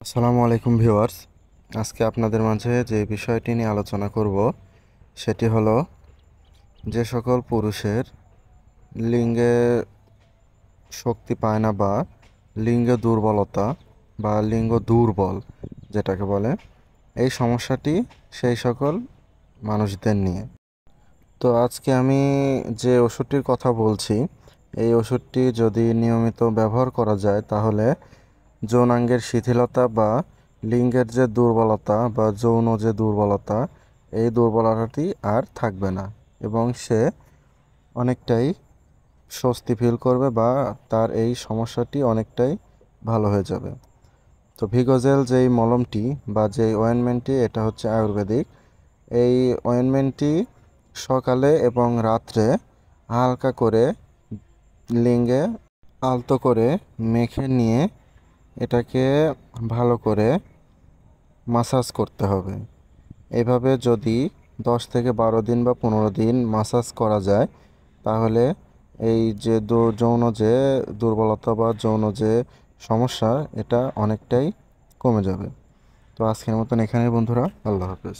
আসসালামু আলাইকুম ভিউয়ার্স। আজকে আপনাদের মাঝে যে বিষয়টি নিয়ে আলোচনা করব সেটি হলো যে সকল পুরুষের লিঙ্গে শক্তি পায় না বা লিঙ্গে দুর্বলতা বা লিঙ্গ দুর্বল যেটাকে বলে, এই সমস্যাটি সেই সকল মানুষদের নিয়ে। তো আজকে আমি যে ওষুধটির কথা বলছি, এই ওষুধটি যদি নিয়মিত ব্যবহার করা যায় তাহলে যৌনাঙ্গের শিথিলতা বা লিঙ্গের যে দুর্বলতা বা যৌন যে দুর্বলতা, এই দুর্বলতাটি আর থাকবে না এবং সে অনেকটাই স্বস্তি ফিল করবে বা তার এই সমস্যাটি অনেকটাই ভালো হয়ে যাবে। তো ভিগোজেল যেই মলমটি বা যেই অয়েনমেন্টটি, এটা হচ্ছে আয়ুর্বেদিক। এই অয়েনমেন্টটি সকালে এবং রাত্রে হালকা করে লিঙ্গে আলতো করে মেখে নিয়ে এটাকে ভালো করে মাসাজ করতে হবে। এভাবে যদি 10 থেকে 12 দিন বা 15 দিন মাসাজ করা যায় তাহলে এই যে যৌন যে দুর্বলতা বা যৌন যে সমস্যা, এটা অনেকটাই কমে যাবে। তো আজকের মতন এখানেই বন্ধুরা, আল্লাহ হাফেজ।